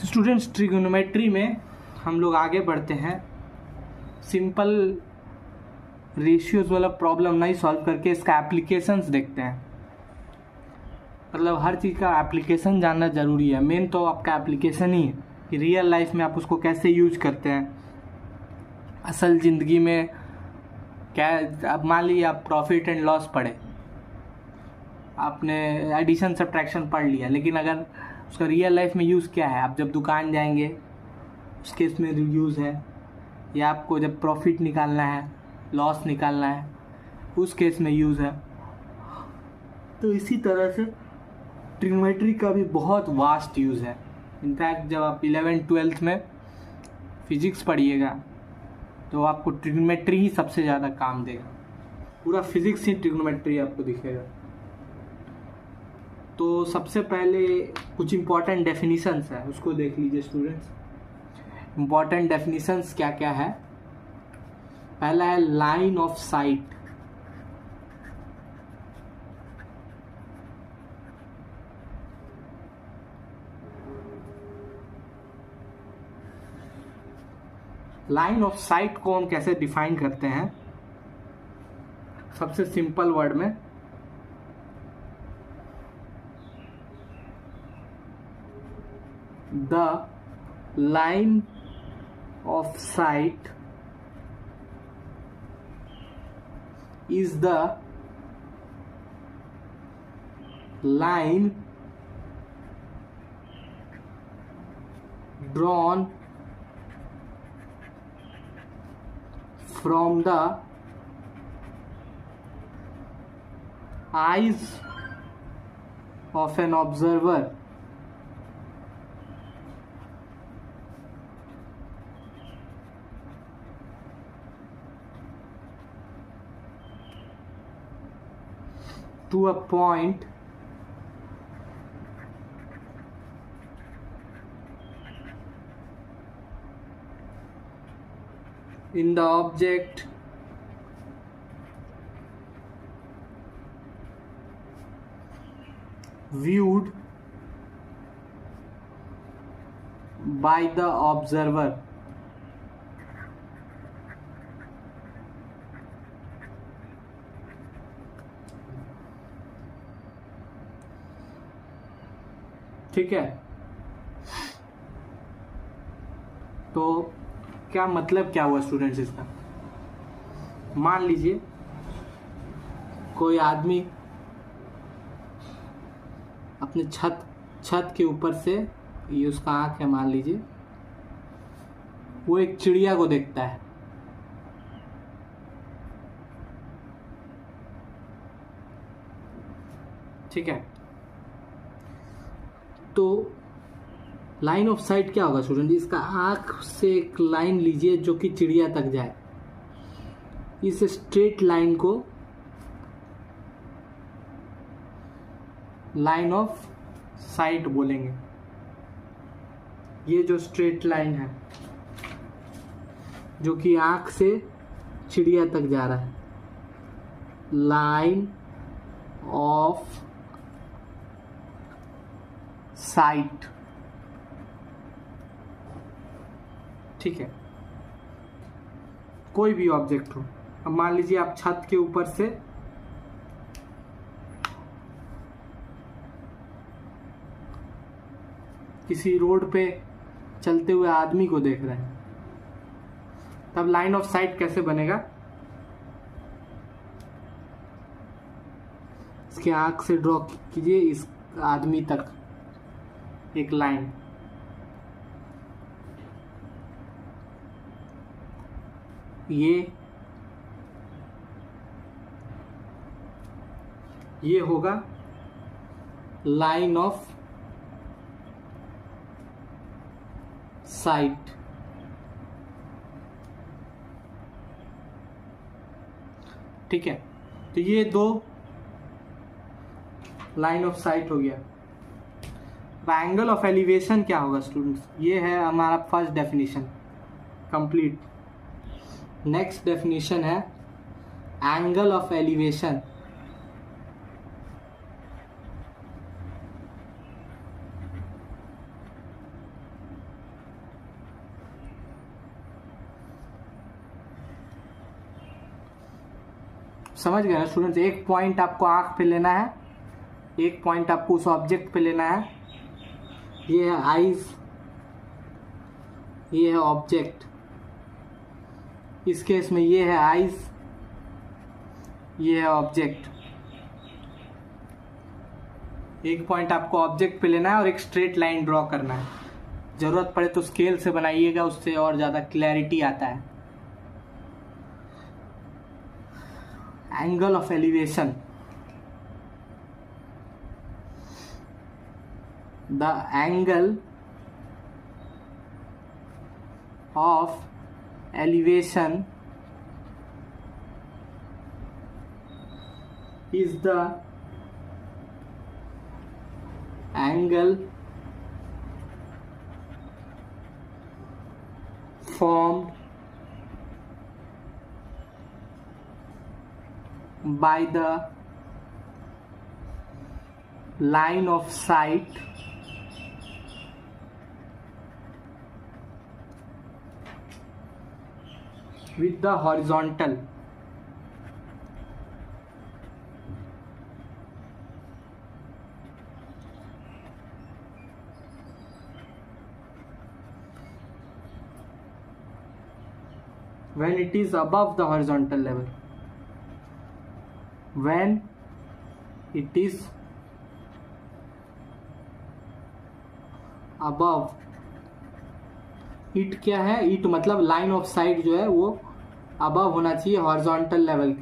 Students, trigonometry में हम लोग आगे बढ़ते हैं। सिंपल रेशियोज वाला प्रॉब्लम नहीं सॉल्व करके इसका एप्लीकेशंस देखते हैं। मतलब हर चीज़ का एप्लीकेशन जानना ज़रूरी है। मेन तो आपका एप्लीकेशन ही है कि रियल लाइफ में आप उसको कैसे यूज करते हैं असल ज़िंदगी में। क्या अब मान लीजिए आप प्रॉफिट एंड लॉस पढ़े, आपने एडिशन सब्ट्रैक्शन पढ़ लिया, लेकिन अगर उसका रियल लाइफ में यूज़ क्या है, आप जब दुकान जाएंगे उस केस में यूज़ है, या आपको जब प्रॉफिट निकालना है, लॉस निकालना है, उस केस में यूज़ है। तो इसी तरह से ट्रिग्नोमेट्री का भी बहुत वास्ट यूज़ है। इनफैक्ट जब आप 11th-12th में फिजिक्स पढ़िएगा तो आपको ट्रिग्नोमेट्री ही सबसे ज़्यादा काम देगा। पूरा फिजिक्स ही ट्रिग्नोमेट्री आपको दिखेगा। तो सबसे पहले कुछ इम्पॉर्टेंट डेफिनीशंस है, उसको देख लीजिए स्टूडेंट्स। इम्पॉर्टेंट डेफिनीशंस क्या क्या है। पहला है line of site. Line of site को हम कैसे डिफाइन करते हैं? सबसे सिंपल वर्ड में the line of site is the line drawn from the eyes of an observer to a point in the object viewed by the observer. ठीक है, तो क्या मतलब क्या हुआ स्टूडेंट्स इसका? मान लीजिए कोई आदमी अपने छत के ऊपर से, ये उसका आँख है मान लीजिए, वो एक चिड़िया को देखता है। ठीक है, तो लाइन ऑफ साइट क्या होगा स्टूडेंट? इसका आँख से एक लाइन लीजिए जो कि चिड़िया तक जाए। इस स्ट्रेट लाइन को लाइन ऑफ साइट बोलेंगे। ये जो स्ट्रेट लाइन है जो कि आँख से चिड़िया तक जा रहा है, लाइन ऑफ साइट। ठीक है, कोई भी ऑब्जेक्ट हो। अब मान लीजिए आप छत के ऊपर से किसी रोड पे चलते हुए आदमी को देख रहे हैं, तब लाइन ऑफ साइट कैसे बनेगा? इसके आंख से ड्रॉ कीजिए इस आदमी तक एक लाइन। ये होगा लाइन ऑफ साइट। ठीक है, तो ये दो लाइन ऑफ साइट हो गया। एंगल ऑफ एलिवेशन क्या होगा स्टूडेंट्स? ये है हमारा first definition complete. Next definition है एंगल ऑफ एलिवेशन। समझ गए ना स्टूडेंट्स? एक पॉइंट आपको आंख पे लेना है, एक पॉइंट आपको उस ऑब्जेक्ट पे लेना है। ये है आईज, ये है ऑब्जेक्ट। इस केस में ये है आईज, ये है ऑब्जेक्ट। एक पॉइंट आपको ऑब्जेक्ट पे लेना है और एक स्ट्रेट लाइन ड्रॉ करना है। जरूरत पड़े तो स्केल से बनाइएगा, उससे और ज़्यादा क्लैरिटी आता है। Angle of elevation, the angle of elevation is the angle formed by the line of sight with the horizontal. When it is above the horizontal level, when it is above, it क्या है? it मतलब line of site जो है वो above होना चाहिए horizontal level.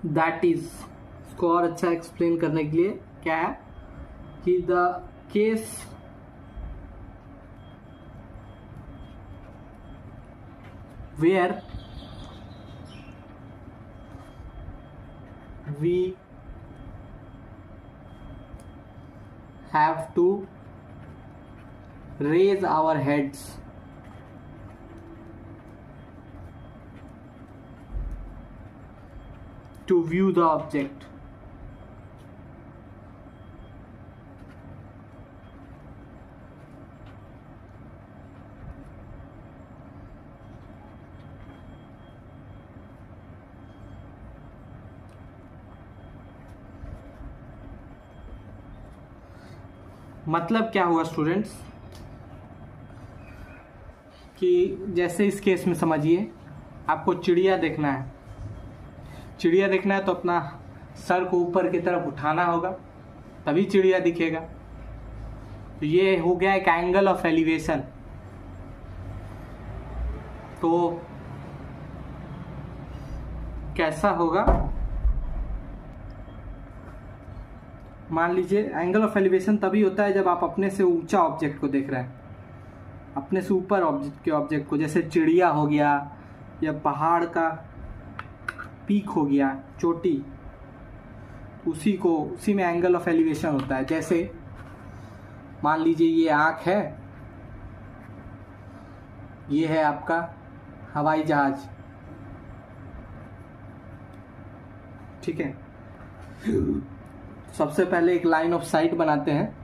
That is, को और अच्छा एक्सप्लेन करने के लिए क्या है कि the case where we have to raise our heads to view the object. मतलब क्या हुआ स्टूडेंट्स कि जैसे इस केस में समझिए, आपको चिड़िया देखना है। चिड़िया देखना है तो अपना सर को ऊपर की तरफ उठाना होगा, तभी चिड़िया दिखेगा। तो ये हो गया एक एंगल ऑफ एलिवेशन। तो कैसा होगा? मान लीजिए एंगल ऑफ एलिवेशन तभी होता है जब आप अपने से ऊंचा ऑब्जेक्ट को देख रहे हैं, अपने से ऊपर ऑब्जेक्ट को, जैसे चिड़िया हो गया या पहाड़ का पीक हो गया, चोटी, उसी में एंगल ऑफ एलिवेशन होता है। जैसे मान लीजिए ये आँख है, ये है आपका हवाई जहाज, ठीक है। सबसे पहले एक लाइन ऑफ साइट बनाते हैं,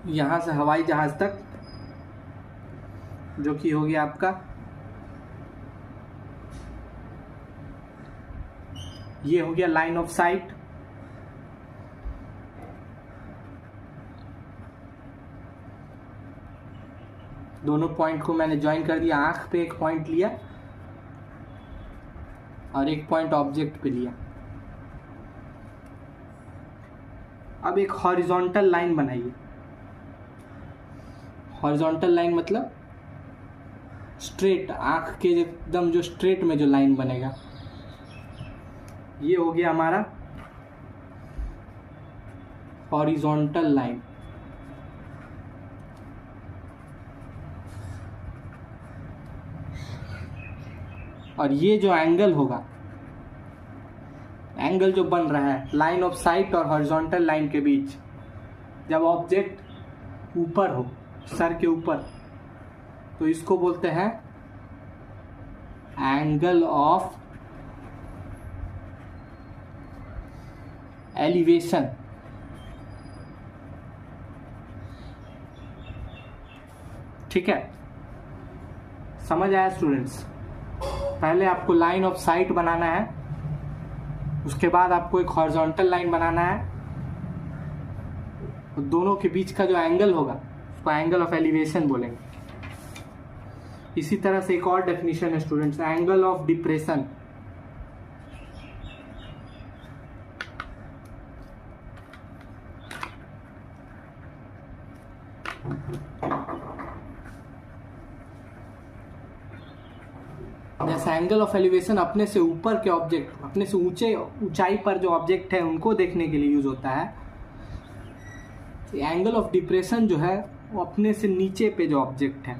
यहां से हवाई जहाज तक, जो कि हो गया आपका, ये हो गया लाइन ऑफ साइट। दोनों पॉइंट को मैंने ज्वाइन कर दिया। आंख पे एक पॉइंट लिया और एक पॉइंट ऑब्जेक्ट पे लिया। अब एक हॉरिजॉन्टल लाइन बनाइए। हॉरिजॉन्टल लाइन मतलब स्ट्रेट, आंख के एकदम जो स्ट्रेट में जो लाइन बनेगा, ये हो गया हमारा हॉरिजॉन्टल लाइन। और ये जो एंगल होगा, एंगल जो बन रहा है लाइन ऑफ साइट और हॉरिजॉन्टल लाइन के बीच, जब ऑब्जेक्ट ऊपर हो, सर के ऊपर, तो इसको बोलते हैं एंगल ऑफ एलिवेशन। ठीक है, समझ आया स्टूडेंट्स? पहले आपको लाइन ऑफ साइट बनाना है, उसके बाद आपको एक हॉरिजॉन्टल लाइन बनाना है, दोनों के बीच का जो एंगल होगा उसको एंगल ऑफ एलिवेशन बोलेंगे। इसी तरह से एक और डेफिनेशन है स्टूडेंट्स, एंगल ऑफ डिप्रेशन। जैसे एंगल ऑफ एलिवेशन अपने से ऊपर के ऑब्जेक्ट, अपने से ऊंचाई पर जो ऑब्जेक्ट है उनको देखने के लिए यूज होता है। एंगल ऑफ डिप्रेशन जो है वो अपने से नीचे पे जो ऑब्जेक्ट है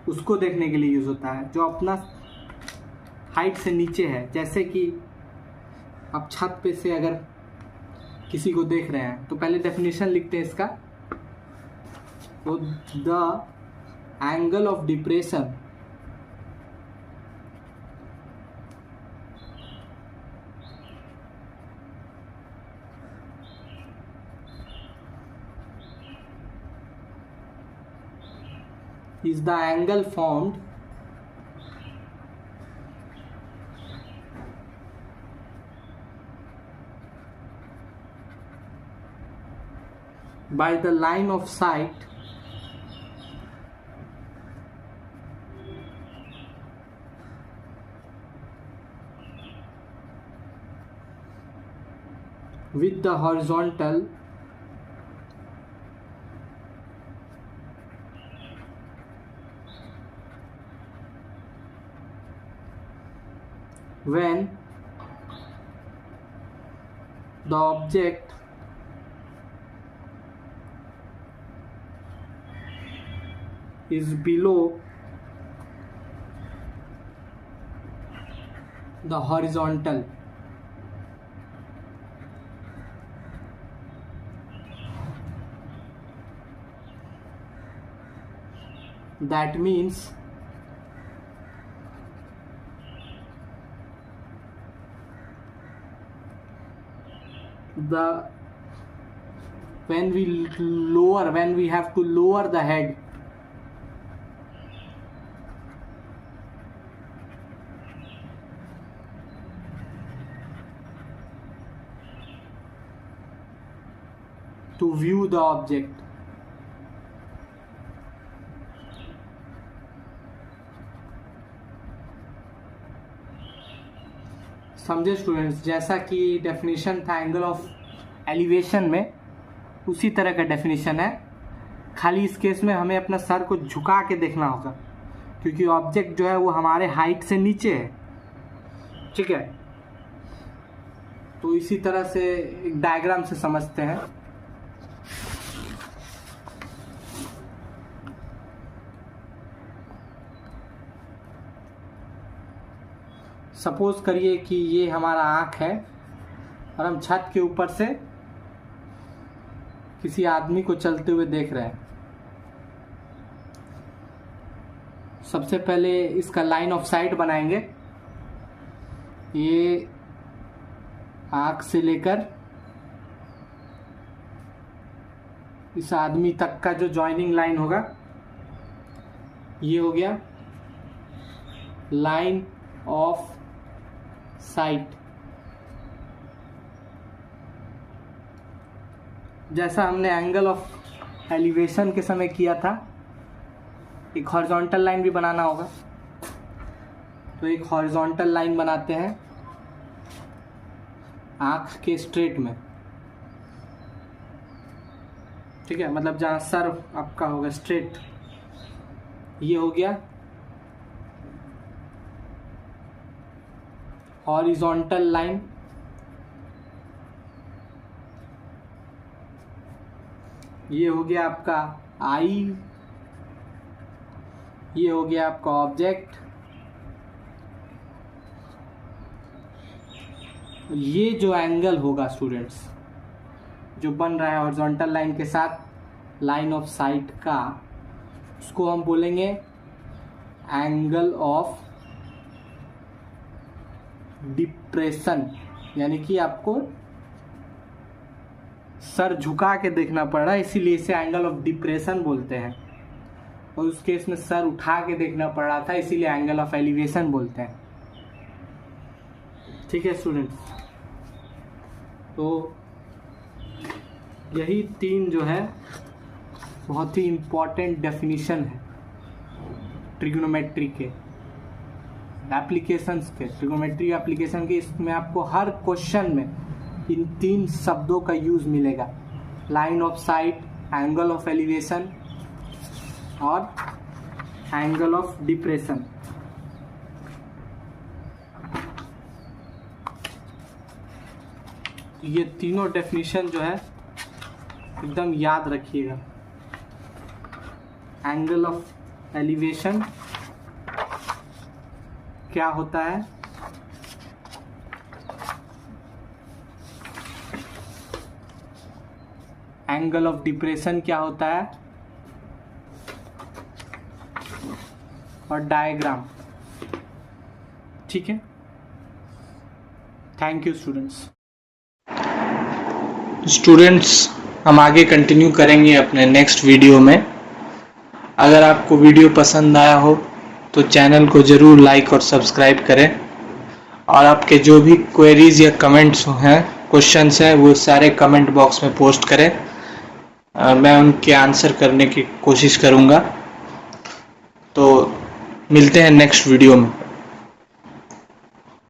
उसको देखने के लिए यूज होता है, जो अपना हाइट से नीचे है। जैसे कि आप छत पे से अगर किसी को देख रहे हैं तो पहले डेफिनेशन लिखते हैं इसका, तो the angle of depression is the angle formed by the line of sight with the horizontal when the object is below the horizontal. That means when we have to lower the head, to view the object, समझे students? जैसा कि definition था angle of elevation में, उसी तरह का definition है, खाली इस केस में हमें अपना सर को झुका के देखना होगा क्योंकि ऑब्जेक्ट जो है वो हमारे हाइट से नीचे है। ठीक है, तो इसी तरह से एक डायग्राम से समझते हैं। सपोज करिए कि ये हमारा आँख है और हम छत के ऊपर से किसी आदमी को चलते हुए देख रहे हैं। सबसे पहले इसका लाइन ऑफ साइट बनाएंगे, ये आँख से लेकर इस आदमी तक का जो जॉइनिंग लाइन होगा ये हो गया लाइन ऑफ साइट। जैसा हमने एंगल ऑफ एलिवेशन के समय किया था, एक हॉरिजॉन्टल लाइन भी बनाना होगा। तो एक हॉरिजॉन्टल लाइन बनाते हैं आँख के स्ट्रेट में। ठीक है, मतलब जहाँ सर आपका होगा स्ट्रेट, ये हो गया हॉरिजॉन्टल लाइन। ये हो गया आपका आई, ये हो गया आपका ऑब्जेक्ट। ये जो एंगल होगा स्टूडेंट्स, जो बन रहा है हॉरिजॉन्टल लाइन के साथ लाइन ऑफ साइट का, उसको हम बोलेंगे एंगल ऑफ डिप्रेशन। यानी कि आपको सर झुका के देखना पड़ रहा है, इसीलिए इसे एंगल ऑफ डिप्रेशन बोलते हैं। और उस केस में सर उठा के देखना पड़ रहा था, इसीलिए एंगल ऑफ एलिवेशन बोलते हैं। ठीक है स्टूडेंट्स, तो यही 3 जो है बहुत ही इम्पॉर्टेंट डेफिनेशन है ट्रिग्नोमेट्री के एप्लीकेशंस के, ट्रिग्नोमेट्री एप्लीकेशन के। इसमें आपको हर क्वेश्चन में इन 3 शब्दों का यूज मिलेगा, line of site, angle of elevation और एंगल ऑफ डिप्रेशन। ये तीनों डेफिनेशन जो है एकदम याद रखिएगा। एंगल ऑफ एलिवेशन क्या होता है, एंगल ऑफ डिप्रेशन क्या होता है, और डायग्राम। ठीक है, थैंक यू स्टूडेंट्स। हम आगे कंटिन्यू करेंगे अपने नेक्स्ट वीडियो में। अगर आपको वीडियो पसंद आया हो तो चैनल को ज़रूर लाइक और सब्सक्राइब करें, और आपके जो भी क्वेरीज या कमेंट्स हैं, क्वेश्चंस हैं, वो सारे कमेंट बॉक्स में पोस्ट करें। मैं उनके आंसर करने की कोशिश करूँगा। तो मिलते हैं नेक्स्ट वीडियो में।